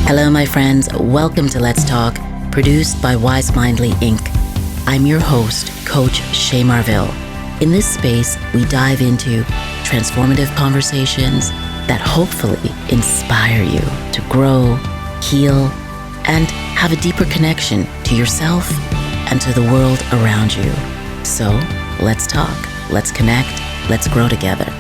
Hello, my friends. Welcome to Let's Talk, produced by Wise Mindly Inc. I'm your host, Coach Shay Marville. In this space, we dive into transformative conversations that hopefully inspire you to grow, heal, and have a deeper connection to yourself and to the world around you. So, let's talk, let's connect, let's grow together.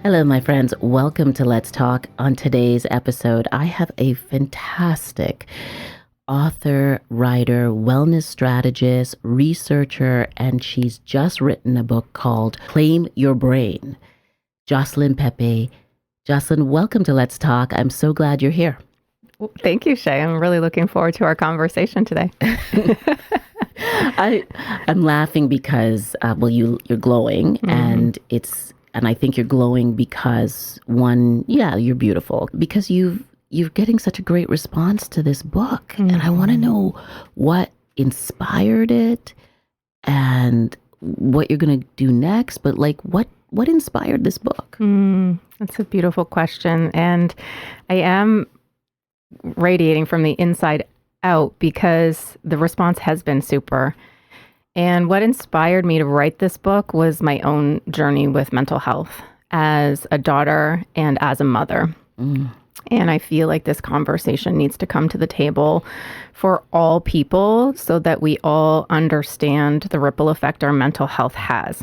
Hello, my friends. Welcome to Let's Talk. On today's episode, I have a fantastic author, writer, wellness strategist, researcher, and she's just written a book called Claim Your Brain. Jocelyn Pepe. Jocelyn, welcome to Let's Talk. I'm so glad you're here. Well, thank you, Shay. I'm really looking forward to our conversation today. I'm laughing because, you're glowing, and I think you're glowing because you're beautiful, because you're getting such a great response to this book. Mm-hmm. And I want to know what inspired it and what you're going to do next. But what inspired this book? That's a beautiful question. And I am radiating from the inside out because the response has been super. And what inspired me to write this book was my own journey with mental health as a daughter and as a mother. And I feel like this conversation needs to come to the table for all people so that we all understand the ripple effect our mental health has.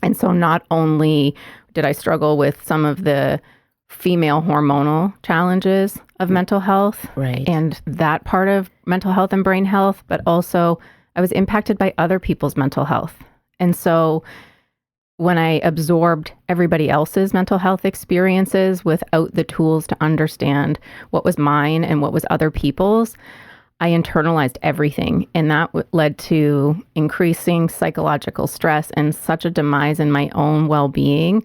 And so not only did I struggle with some of the female hormonal challenges of mental health, right, and that part of mental health and brain health, but also I was impacted by other people's mental health. And so when I absorbed everybody else's mental health experiences without the tools to understand what was mine and what was other people's, I internalized everything. And that led to increasing psychological stress and such a demise in my own well-being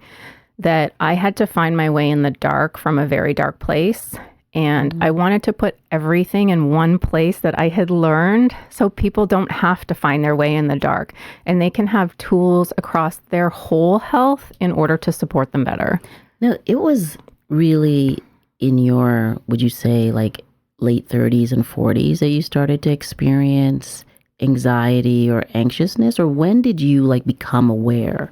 that I had to find my way in the dark from a very dark place. And I wanted to put everything in one place that I had learned so people don't have to find their way in the dark and they can have tools across their whole health in order to support them better. No, it was really in your, would you say, like late 30s and 40s that you started to experience anxiety or anxiousness? Or when did you become aware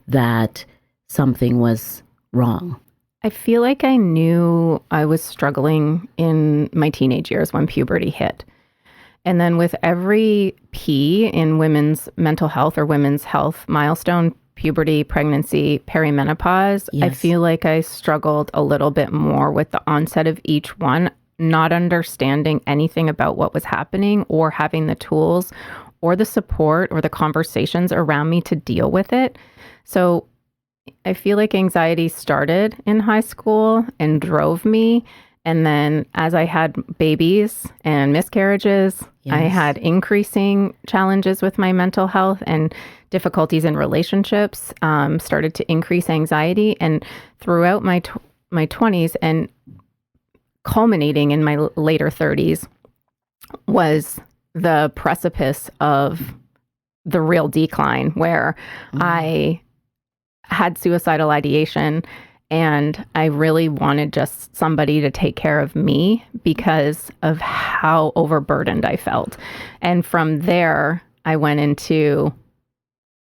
that something was wrong? I feel like I knew I was struggling in my teenage years when puberty hit. And then with every P in women's mental health or women's health milestone, puberty, pregnancy, perimenopause, yes, I feel like I struggled a little bit more with the onset of each one, not understanding anything about what was happening or having the tools or the support or the conversations around me to deal with it. So I feel like anxiety started in high school and drove me. And then as I had babies and miscarriages, yes, I had increasing challenges with my mental health, and difficulties in relationships started to increase anxiety. And throughout my 20s and culminating in my later 30s was the precipice of the real decline where I had suicidal ideation, and I really wanted just somebody to take care of me because of how overburdened I felt. And from there, I went into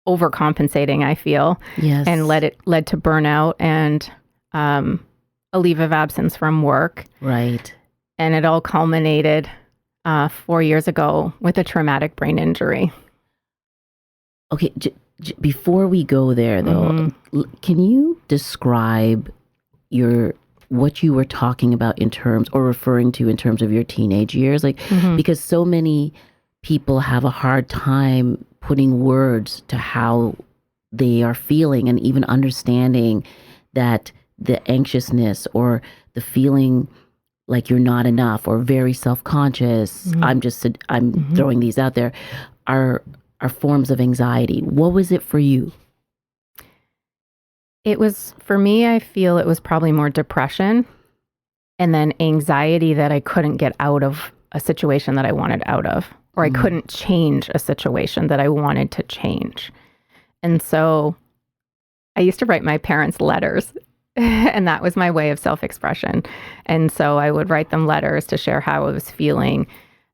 overcompensating, I feel, yes, and led to burnout and a leave of absence from work. Right. And it all culminated 4 years ago with a traumatic brain injury. Okay, before we go there, though, can you describe what you were talking about in terms, or referring to in terms of your teenage years? Because so many people have a hard time putting words to how they are feeling and even understanding that the anxiousness or the feeling like you're not enough or very self-conscious, I'm throwing these out there, are forms of anxiety. What was it for you? It was, for me, I feel it was probably more depression and then anxiety that I couldn't get out of a situation that I wanted out of, or I couldn't change a situation that I wanted to change. And so I used to write my parents letters, and that was my way of self-expression. And so I would write them letters to share how I was feeling.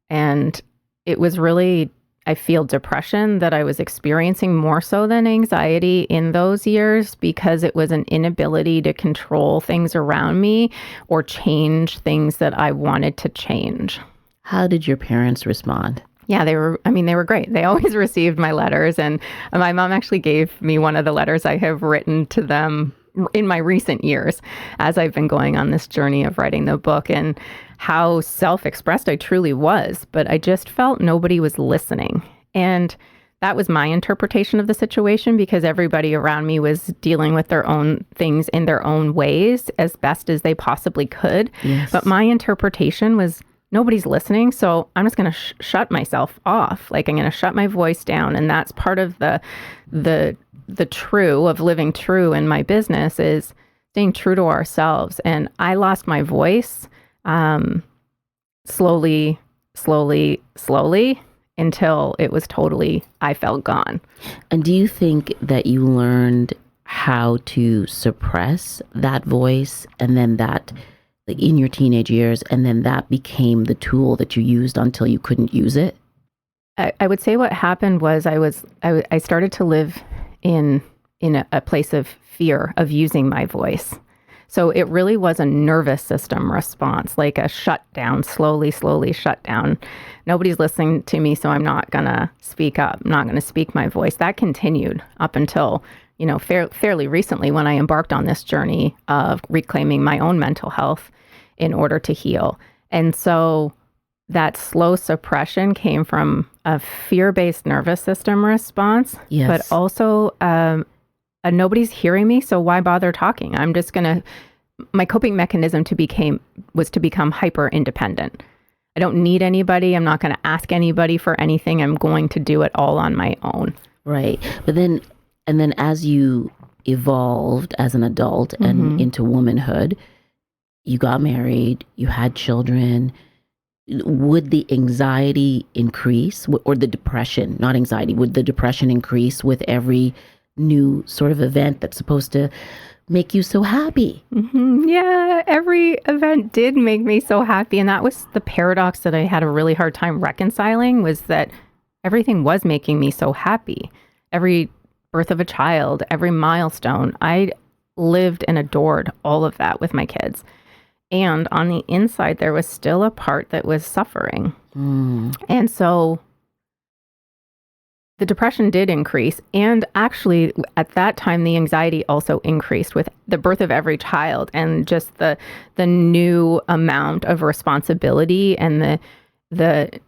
And it was really, I feel, depression that I was experiencing more so than anxiety in those years, because it was an inability to control things around me or change things that I wanted to change. How did your parents respond? Yeah, they were great. They always received my letters. And my mom actually gave me one of the letters I have written to them in my recent years as I've been going on this journey of writing the book, and how self-expressed I truly was. But I just felt nobody was listening. And that was my interpretation of the situation, because everybody around me was dealing with their own things in their own ways as best as they possibly could. Yes. But my interpretation was, nobody's listening, so I'm just going to shut myself off. Like, I'm going to shut my voice down. And that's part of the true of living true in my business, is staying true to ourselves. And I lost my voice slowly until it was totally, I felt gone. And do you think that you learned how to suppress that voice, and then that, like, in your teenage years, and then that became the tool that you used until you couldn't use it? I would say what happened was I started to live in a place of fear of using my voice. So it really was a nervous system response, like a shutdown, slowly shut down. Nobody's listening to me, so I'm not going to speak up. I'm not going to speak my voice. That continued up until, fairly recently, when I embarked on this journey of reclaiming my own mental health in order to heal. And so that slow suppression came from a fear-based nervous system response, Yes. but also nobody's hearing me, so why bother talking? I'm just my coping mechanism was to become hyper independent. I don't need anybody. I'm not going to ask anybody for anything. I'm going to do it all on my own. Right. But then as you evolved as an adult and into womanhood, you got married, you had children. Would the anxiety increase, or the depression, not anxiety, would the depression increase with every new sort of event that's supposed to make you so happy? Yeah, every event did make me so happy. And that was the paradox that I had a really hard time reconciling, was that everything was making me so happy. Every birth of a child, every milestone, I lived and adored all of that with my kids. And on the inside, there was still a part that was suffering. And so the depression did increase. And actually, at that time, the anxiety also increased with the birth of every child, and just the new amount of responsibility and the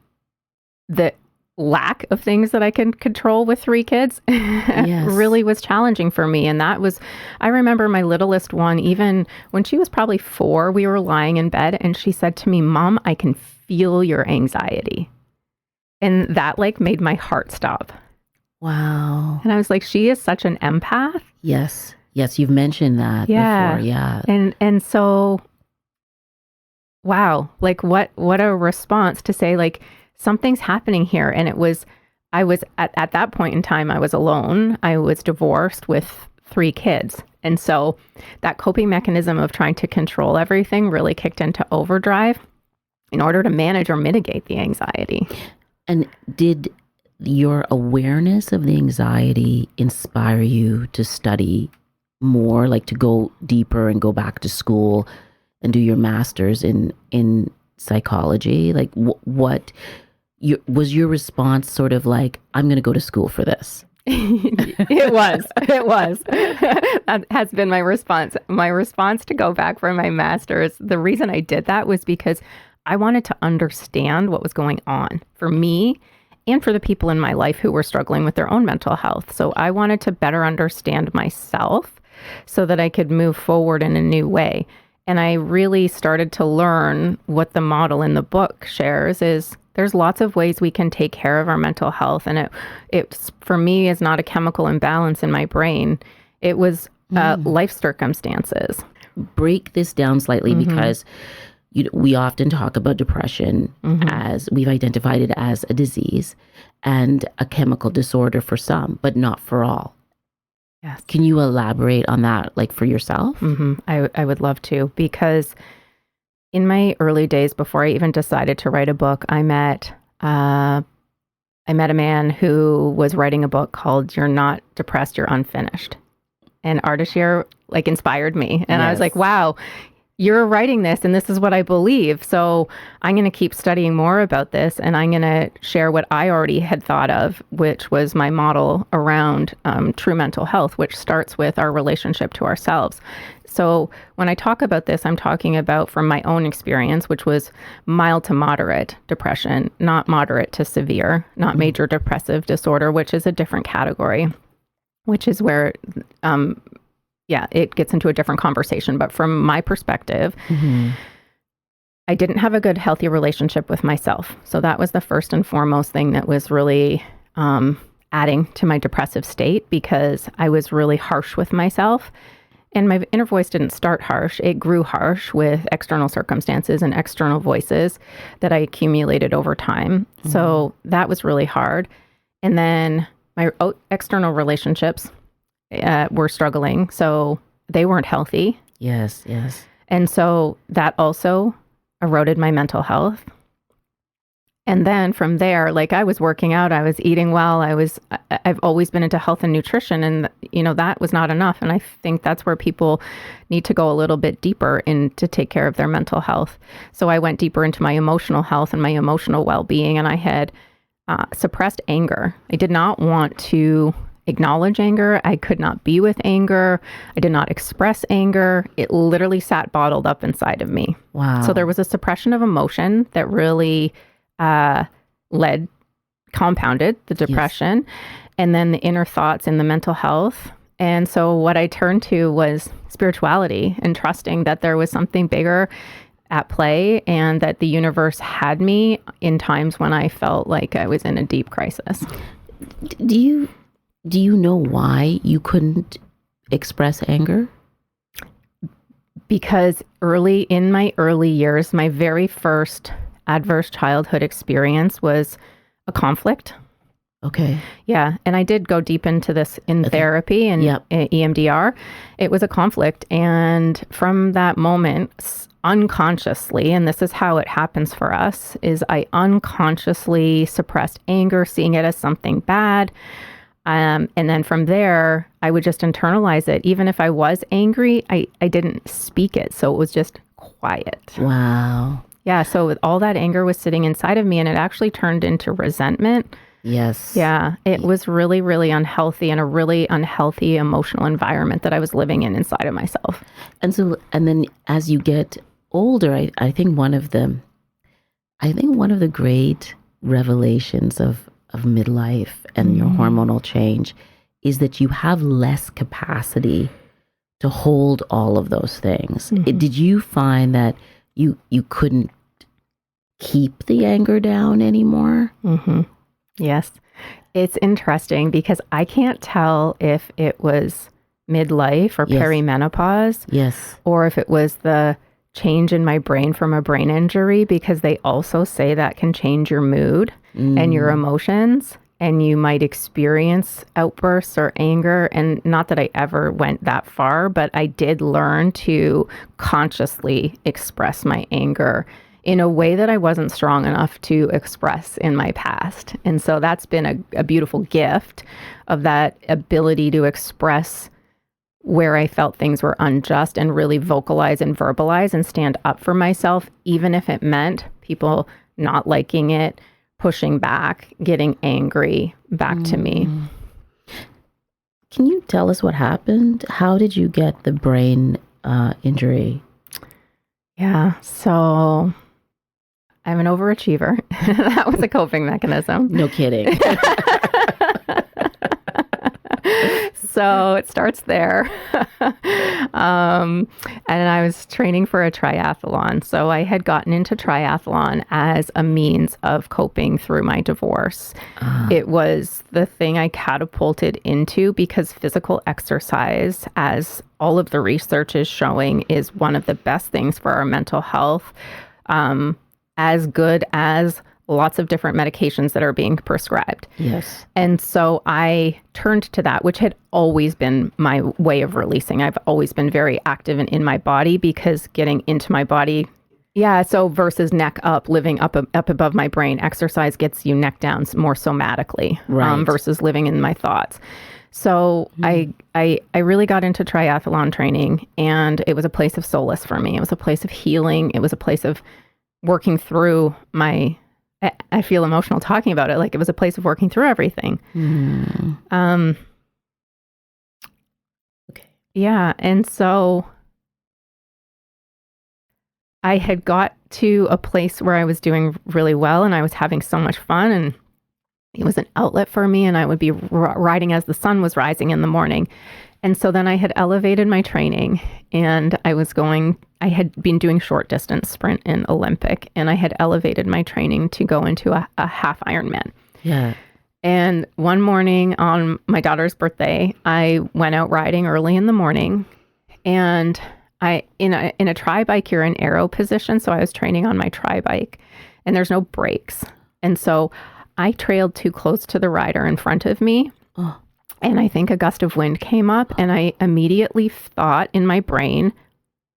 lack of things that I can control with 3 kids really was challenging for me. And I remember my littlest one, even when she was probably 4, we were lying in bed and she said to me, "Mom, I can feel your anxiety." And that made my heart stop. Wow. And I was like, she is such an empath. Yes, you've mentioned that before. Yeah. And so, wow, what a response to say, something's happening here. And I was at that point in time, I was alone. I was divorced with 3 kids. And so that coping mechanism of trying to control everything really kicked into overdrive in order to manage or mitigate the anxiety. And did your awareness of the anxiety inspire you to study more, to go deeper and go back to school and do your master's in psychology? What was your response sort of I'm going to go to school for this? It was. That has been my response. My response to go back for my master's, the reason I did that was because I wanted to understand what was going on for me and for the people in my life who were struggling with their own mental health. So I wanted to better understand myself so that I could move forward in a new way. And I really started to learn what the model in the book shares is there's lots of ways we can take care of our mental health. And it's for me, is not a chemical imbalance in my brain. It was life circumstances. break this down slightly because we often talk about depression as we've identified it as a disease and a chemical disorder for some, but not for all. Yes. Can you elaborate on that, like for yourself? I would love to, because in my early days, before I even decided to write a book, I met a man who was writing a book called "You're Not Depressed, You're Unfinished," and Ardashir like inspired me, and I was like, "Wow, you're writing this, and this is what I believe." So I'm going to keep studying more about this, and I'm going to share what I already had thought of, which was my model around true mental health, which starts with our relationship to ourselves. So when I talk about this, I'm talking about from my own experience, which was mild to moderate depression, not moderate to severe, not major depressive disorder, which is a different category, which is where it gets into a different conversation. But from my perspective, I didn't have a good, healthy relationship with myself. So that was the first and foremost thing that was really adding to my depressive state, because I was really harsh with myself. And my inner voice didn't start harsh. It grew harsh with external circumstances and external voices that I accumulated over time. So that was really hard. And then my external relationships were struggling. So they weren't healthy. Yes. And so that also eroded my mental health. And then from there, like, I was working out, I was eating well, I've always been into health and nutrition, and that was not enough. And I think that's where people need to go a little bit deeper in to take care of their mental health. So I went deeper into my emotional health and my emotional well-being, and I had suppressed anger. I did not want to acknowledge anger. I could not be with anger. I did not express anger. It literally sat bottled up inside of me. Wow. So there was a suppression of emotion that really compounded the depression, and then the inner thoughts and the mental health. And so what I turned to was spirituality and trusting that there was something bigger at play, and that the universe had me in times when I felt like I was in a deep crisis. Do you know why you couldn't express anger? Because in my early years, my very first adverse childhood experience was a conflict. Okay. Yeah. And I did go deep into this in therapy and EMDR. It was a conflict. And from that moment, unconsciously, and this is how it happens for us, is I unconsciously suppressed anger, seeing it as something bad. And then from there, I would just internalize it. Even if I was angry, I didn't speak it. So it was just quiet. Wow. Yeah. So all that anger was sitting inside of me, and it actually turned into resentment. Yes. Yeah. It was really, really unhealthy, and a really unhealthy emotional environment that I was living in inside of myself. And then as you get older, I think one of the great revelations of midlife and your hormonal change is that you have less capacity to hold all of those things. Did you find that you couldn't keep the anger down anymore? Yes. It's interesting because I can't tell if it was midlife or perimenopause. Yes. Or if it was the change in my brain from a brain injury, because they also say that can change your mood and your emotions, and you might experience outbursts or anger. And not that I ever went that far, but I did learn to consciously express my anger in a way that I wasn't strong enough to express in my past. And so that's been a beautiful gift of that ability to express where I felt things were unjust and really vocalize and verbalize and stand up for myself, even if it meant people not liking it, pushing back, getting angry back to me. Can you tell us what happened? How did you get the brain injury? Yeah, so I'm an overachiever. That was a coping mechanism. No kidding. So it starts there. And I was training for a triathlon. So I had gotten into triathlon as a means of coping through my divorce. It was the thing I catapulted into because physical exercise, as all of the research is showing, is one of the best things for our mental health, as good as lots of different medications that are being prescribed. Yes. And so I turned to that, which had always been my way of releasing. I've always been very active and in my body, because getting into my body, so versus neck up, living up above my brain, exercise gets you neck down more somatically, right, versus living in my thoughts. So I really got into triathlon training, and it was a place of solace for me. It was a place of healing. It was a place of working through I feel emotional talking about it. Like, it was a place of working through everything. Okay. Yeah. And so I had got to a place where I was doing really well, and I was having so much fun, and it was an outlet for me, and I would be riding as the sun was rising in the morning. And so then I had elevated my training, and I had been doing short distance sprint in Olympic, and I had elevated my training to go into a half Ironman. Yeah. And one morning on my daughter's birthday, I went out riding early in the morning, and in a tri-bike, you're in aero position. So I was training on my tri-bike, and there's no brakes. And so I trailed too close to the rider in front of me. Oh. And I think a gust of wind came up, and I immediately thought in my brain,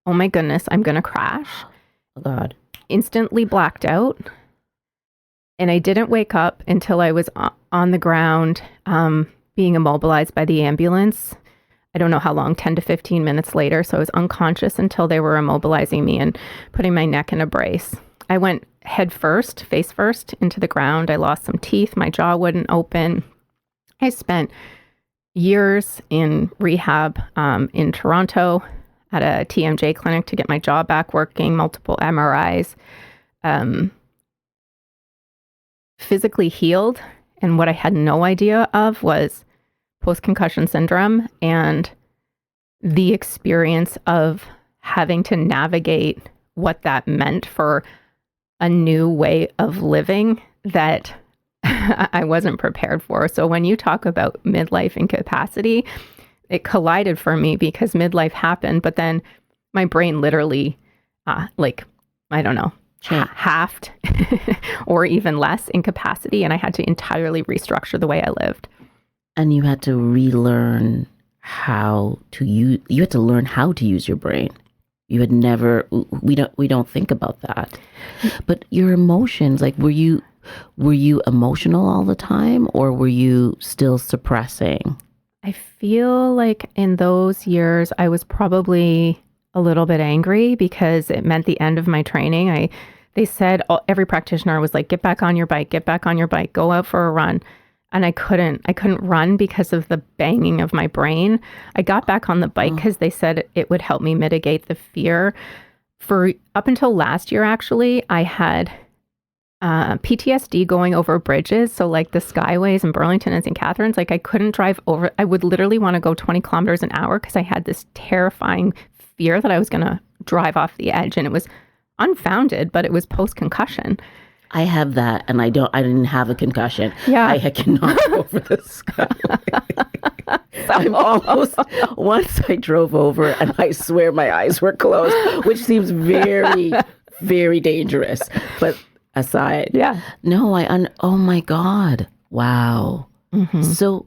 oh my goodness, I'm going to crash. Oh God. Instantly blacked out. And I didn't wake up until I was on the ground, being immobilized by the ambulance. I don't know how long, 10 to 15 minutes later. So I was unconscious until they were immobilizing me and putting my neck in a brace. I went face first into the ground. I lost some teeth. My jaw wouldn't open. I spent years in rehab in Toronto at a TMJ clinic to get my jaw back working, multiple MRIs, physically healed. And what I had no idea of was post-concussion syndrome and the experience of having to navigate what that meant for a new way of living that I wasn't prepared for. So when you talk about midlife incapacity, it collided for me because midlife happened, but then my brain literally, halved or even less incapacity, and I had to entirely restructure the way I lived. And you had to relearn how to use. You had to learn how to use your brain. You had never. We don't think about that. But your emotions, like, were you emotional all the time, or were you still suppressing? I feel like in those years, I was probably a little bit angry because it meant the end of my training. They said, every practitioner was like, get back on your bike, go out for a run. And I couldn't run because of the banging of my brain. I got back on the bike because they said it would help me mitigate the fear. For up until last year, actually, I had PTSD going over bridges. So like the Skyways in Burlington and St. Catharines, like I couldn't drive over. I would literally want to go 20 kilometers an hour because I had this terrifying fear that I was going to drive off the edge. And it was unfounded, but it was post-concussion. I have that, and I didn't have a concussion. Yeah. I cannot go over the Skyway. I'm almost, once I drove over, and I swear my eyes were closed, which seems very, very dangerous. But aside. Yeah. No, oh my God. Wow. Mm-hmm. So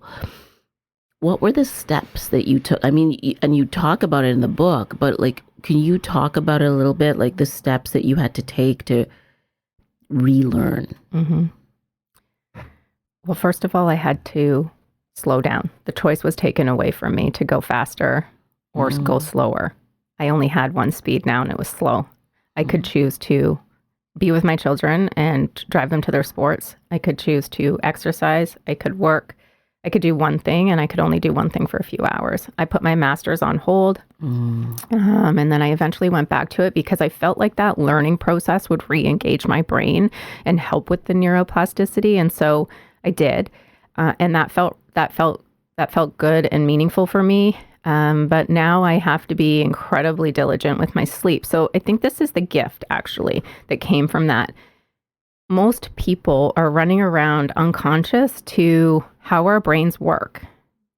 what were the steps that you took? I mean, and you talk about it in the book, but like, can you talk about it a little bit? Like the steps that you had to take to relearn? Mm-hmm. Well, first of all, I had to slow down. The choice was taken away from me to go faster or go slower. I only had one speed now, and it was slow. I could choose to be with my children and drive them to their sports. I could choose to exercise. I could work. I could do one thing, and I could only do one thing for a few hours. I put my master's on hold, and then I eventually went back to it because I felt like that learning process would re-engage my brain and help with the neuroplasticity, and so I did. And that felt that felt good and meaningful for me. But now I have to be incredibly diligent with my sleep. So I think this is the gift, actually, that came from that. Most people are running around unconscious to how our brains work.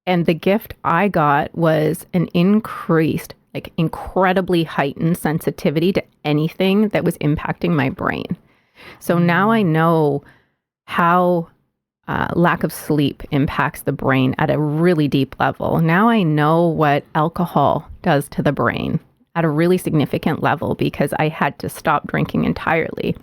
And the gift I got was an increased, like incredibly heightened sensitivity to anything that was impacting my brain. So now I know how lack of sleep impacts the brain at a really deep level. Now I know what alcohol does to the brain at a really significant level because I had to stop drinking entirely.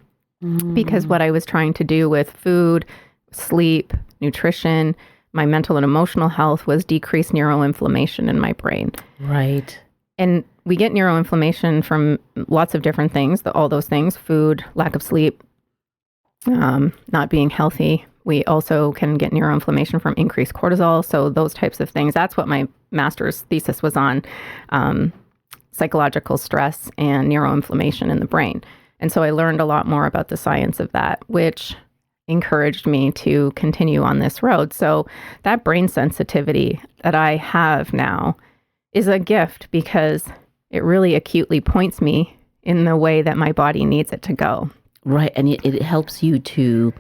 Because what I was trying to do with food, sleep, nutrition, my mental and emotional health was decrease neuroinflammation in my brain. Right. And we get neuroinflammation from lots of different things, all those things, food, lack of sleep, not being healthy. We also can get neuroinflammation from increased cortisol. So those types of things, that's what my master's thesis was on, psychological stress and neuroinflammation in the brain. And so I learned a lot more about the science of that, which encouraged me to continue on this road. So that brain sensitivity that I have now is a gift because it really acutely points me in the way that my body needs it to go. Right. And it helps you to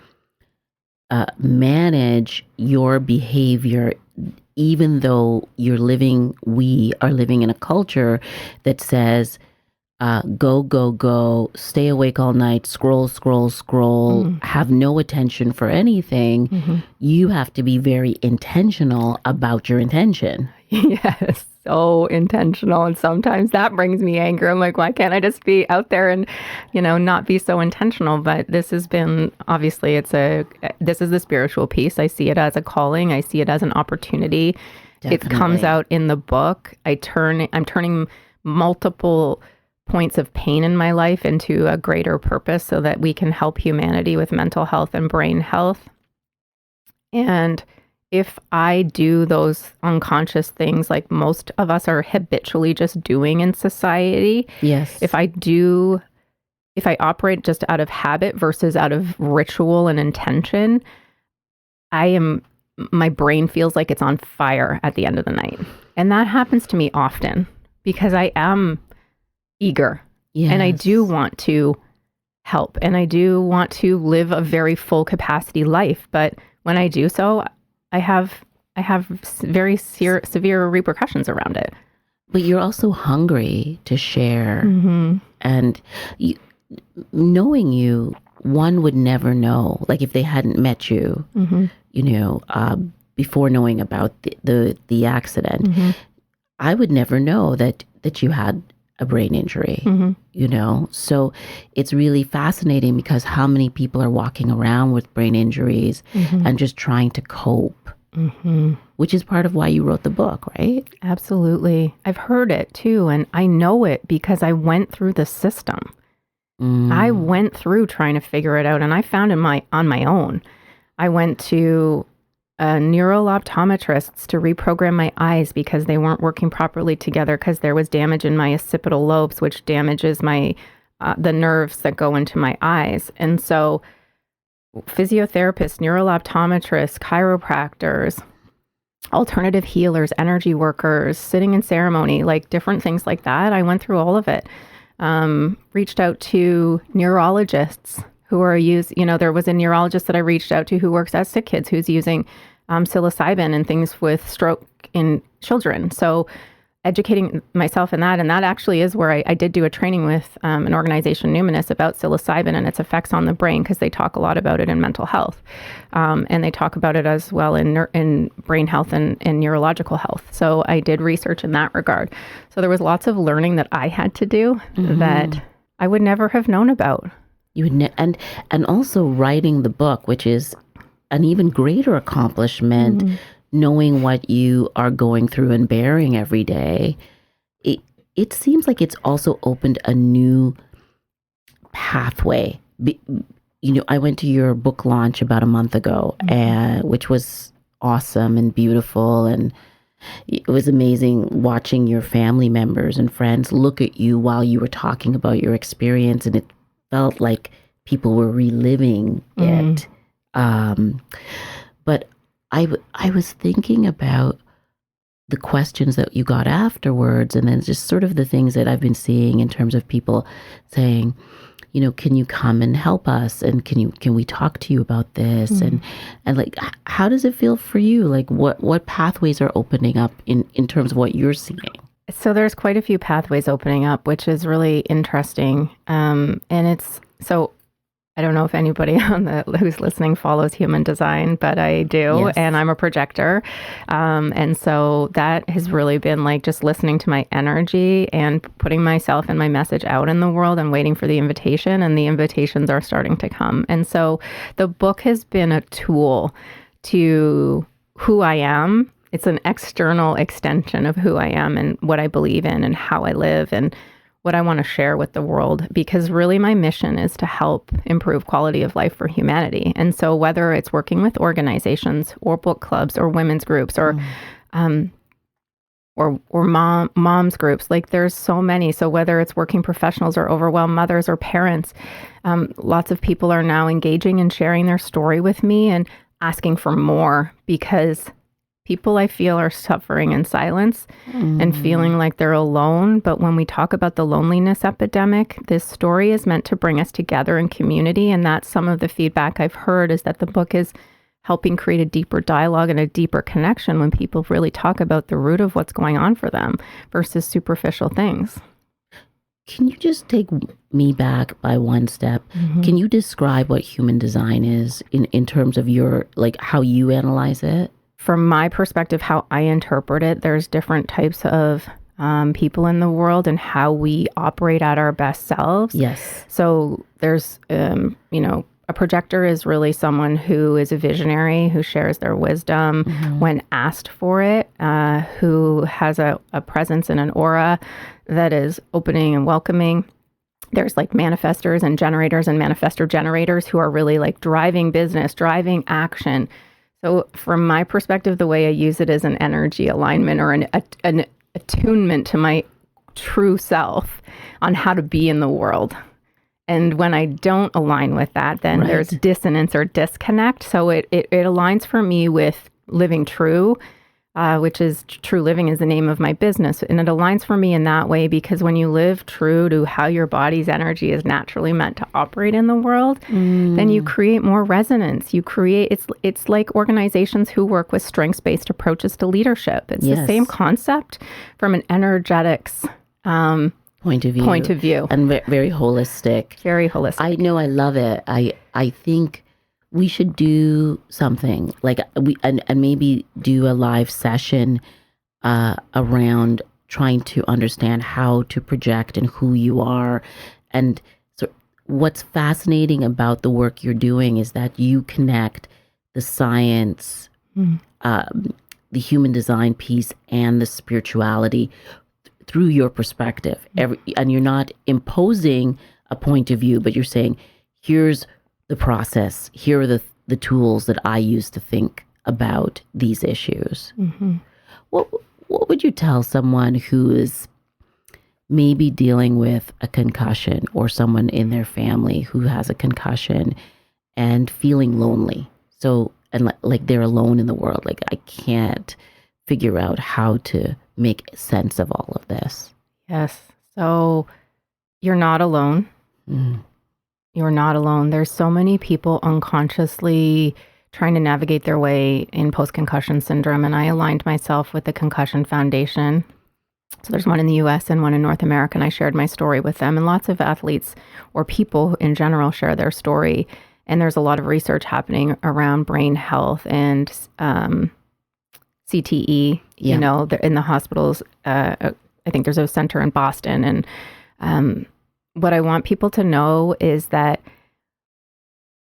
manage your behavior, even though we are living in a culture that says, go, go, go, stay awake all night, scroll, scroll, scroll, have no attention for anything. You have to be very intentional about your intention. Yes, so intentional. And sometimes that brings me anger. I'm like, why can't I just be out there and, not be so intentional? But this has been, obviously, this is the spiritual piece. I see it as a calling. I see it as an opportunity. Definitely. It comes out in the book. I'm turning multiple points of pain in my life into a greater purpose so that we can help humanity with mental health and brain health. And if I do those unconscious things like most of us are habitually just doing in society, yes. If I operate just out of habit versus out of ritual and intention, my brain feels like it's on fire at the end of the night. And that happens to me often because I am eager. Yes. And I do want to help and I do want to live a very full capacity life. But when I do so, I have very severe repercussions around it. But you're also hungry to share. And knowing you, one would never know, like if they hadn't met you, before knowing about the accident, I would never know that you had a brain injury, So it's really fascinating because how many people are walking around with brain injuries and just trying to cope, which is part of why you wrote the book, right? Absolutely. I've heard it too. And I know it because I went through the system. I went through trying to figure it out and I found it on my own. I went to neural optometrists to reprogram my eyes because they weren't working properly together because there was damage in my occipital lobes, which damages the nerves that go into my eyes. And so physiotherapists, neural optometrists, chiropractors, alternative healers, energy workers, sitting in ceremony, like different things like that. I went through all of it. Reached out to neurologists who are there was a neurologist that I reached out to who works at Sick Kids who's using psilocybin and things with stroke in children. So educating myself in that. And that actually is where I did do a training with an organization, Numinous, about psilocybin and its effects on the brain because they talk a lot about it in mental health. And they talk about it as well in brain health and neurological health. So I did research in that regard. So there was lots of learning that I had to do that I would never have known about. You would and also writing the book, which is an even greater accomplishment, knowing what you are going through and bearing every day. It seems like it's also opened a new pathway. I went to your book launch about a month ago, which was awesome and beautiful, and it was amazing watching your family members and friends look at you while you were talking about your experience, and it felt like people were reliving it. But I was thinking about the questions that you got afterwards, and then just sort of the things that I've been seeing in terms of people saying, can you come and help us, and can we talk to you about this, and like, how does it feel for you? Like, what pathways are opening up in terms of what you're seeing? So there's quite a few pathways opening up, which is really interesting. And it's so I don't know if anybody who's listening follows human design, but I do, Yes. and I'm a projector. And so that has really been like just listening to my energy and putting myself and my message out in the world and waiting for the invitation, and the invitations are starting to come. And so the book has been a tool to who I am. It's an external extension of who I am and what I believe in and how I live and what I want to share with the world, because really my mission is to help improve quality of life for humanity. And so whether it's working with organizations or book clubs or women's groups or moms groups, like there's so many. So whether it's working professionals or overwhelmed mothers or parents, lots of people are now engaging and sharing their story with me and asking for more, because people I feel are suffering in silence and feeling like they're alone. But when we talk about the loneliness epidemic, this story is meant to bring us together in community. And that's some of the feedback I've heard, is that the book is helping create a deeper dialogue and a deeper connection when people really talk about the root of what's going on for them versus superficial things. Can you just take me back by one step? Can you describe what human design is in terms of your, like, how you analyze it? From my perspective, how I interpret it, there's different types of people in the world and how we operate at our best selves. Yes. So there's, a projector is really someone who is a visionary, who shares their wisdom when asked for it, who has a presence and an aura that is opening and welcoming. There's like manifestors and generators and manifestor generators who are really like driving business, driving action. So from my perspective, the way I use it is an energy alignment or an attunement to my true self on how to be in the world. And when I don't align with that, then there's dissonance or disconnect. So it aligns for me with living true, which is True Living is the name of my business. And it aligns for me in that way, because when you live true to how your body's energy is naturally meant to operate in the world, then you create more resonance. You create, it's like organizations who work with strengths-based approaches to leadership. It's the same concept from an energetics point of view. And very holistic. Very holistic. I know, I love it. I think we should do something like and maybe do a live session around trying to understand how to project and who you are. And so what's fascinating about the work you're doing is that you connect the science, the human design piece, and the spirituality through your perspective. And you're not imposing a point of view, but you're saying, here's the process. Here are the tools that I use to think about these issues. What would you tell someone who is maybe dealing with a concussion, or someone in their family who has a concussion and feeling lonely? So, and like they're alone in the world. Like, I can't figure out how to make sense of all of this. Yes. So you're not alone. You're not alone. There's so many people unconsciously trying to navigate their way in post-concussion syndrome. And I aligned myself with the Concussion Foundation. So there's one in the US and one in North America. And I shared my story with them. And lots of athletes or people in general share their story. And there's a lot of research happening around brain health and CTE, in the hospitals. I think there's a center in Boston. And what I want people to know is that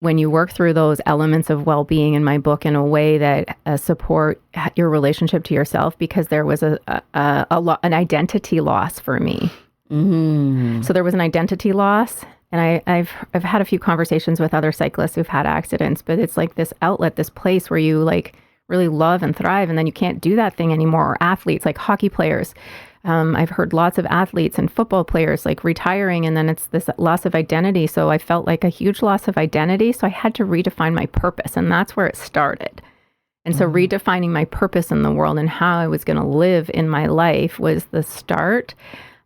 when you work through those elements of well-being in my book in a way that support your relationship to yourself, because there was an identity loss for me. So there was an identity loss. And I've had a few conversations with other cyclists who've had accidents, but it's like this outlet, this place where you like really love and thrive, and then you can't do that thing anymore. Or athletes, like hockey players. I've heard lots of athletes and football players like retiring, and then it's this loss of identity. So I felt like a huge loss of identity. So I had to redefine my purpose, and that's where it started. And so redefining my purpose in the world and how I was going to live in my life was the start,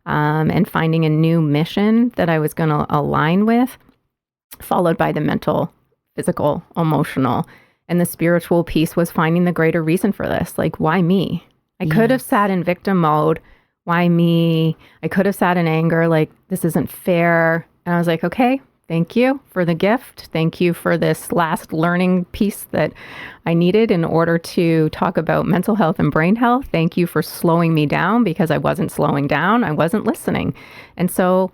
and finding a new mission that I was going to align with, followed by the mental, physical, emotional. And the spiritual piece was finding the greater reason for this. Like, why me? I could have sat in victim mode. Why me? I could have sat in anger, like, this isn't fair. And I was like, okay, thank you for the gift. Thank you for this last learning piece that I needed in order to talk about mental health and brain health. Thank you for slowing me down, because I wasn't slowing down. I wasn't listening. And so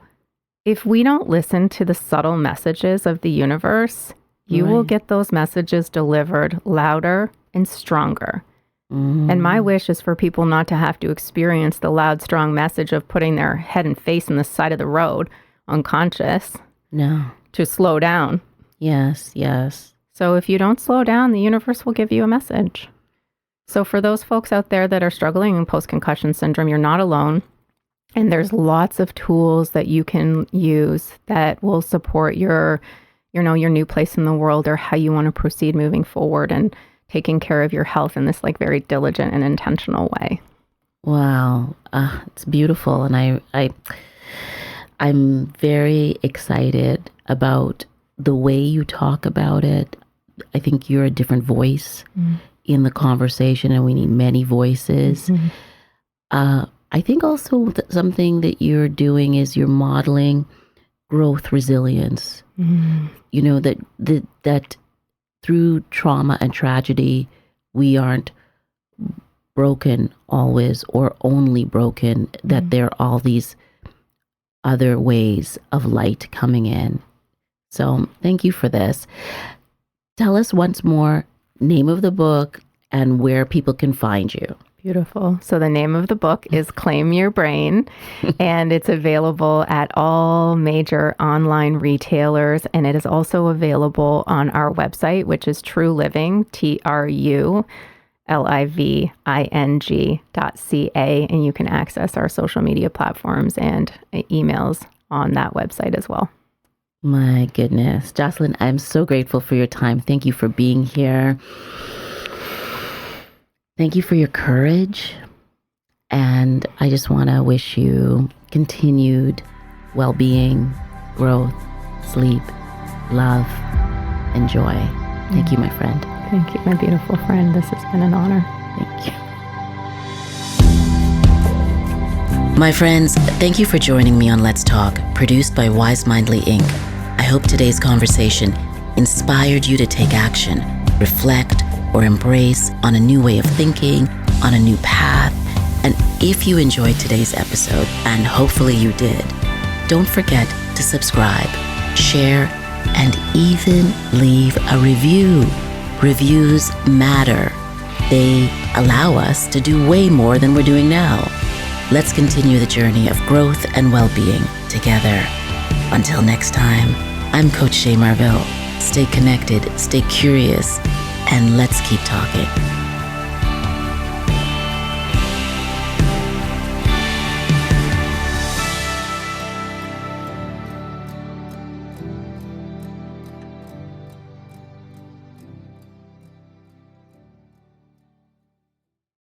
if we don't listen to the subtle messages of the universe, you will get those messages delivered louder and stronger. And my wish is for people not to have to experience the loud, strong message of putting their head and face in the side of the road, unconscious. No. To slow down. Yes. So if you don't slow down, the universe will give you a message. So for those folks out there that are struggling in post-concussion syndrome, you're not alone. And there's lots of tools that you can use that will support your new place in the world, or how you want to proceed moving forward and taking care of your health in this like very diligent and intentional way. Wow. It's beautiful. And I'm very excited about the way you talk about it. I think you're a different voice in the conversation, and we need many voices. I think also something that you're doing is you're modeling growth resilience. You know, that through trauma and tragedy, we aren't broken always or only broken, that there are all these other ways of light coming in. So thank you for this. Tell us once more, name of the book and where people can find you. Beautiful. So the name of the book is Claim Your Brain, and it's available at all major online retailers. And it is also available on our website, which is True Living, TRULIVING.ca. And you can access our social media platforms and emails on that website as well. My goodness. Jocelyn, I'm so grateful for your time. Thank you for being here. Thank you for your courage. And I just want to wish you continued well-being, growth, sleep, love, and joy. Thank you, my friend. Thank you, my beautiful friend. This has been an honor. Thank you. My friends, thank you for joining me on Let's Talk, produced by Wise Mindly Inc. I hope today's conversation inspired you to take action, reflect, or embrace on a new way of thinking, on a new path. And if you enjoyed today's episode, and hopefully you did, don't forget to subscribe, share, and even leave a review. Reviews matter. They allow us to do way more than we're doing now. Let's continue the journey of growth and well-being together. Until next time, I'm Coach Shay Marville. Stay connected, stay curious, and let's keep talking.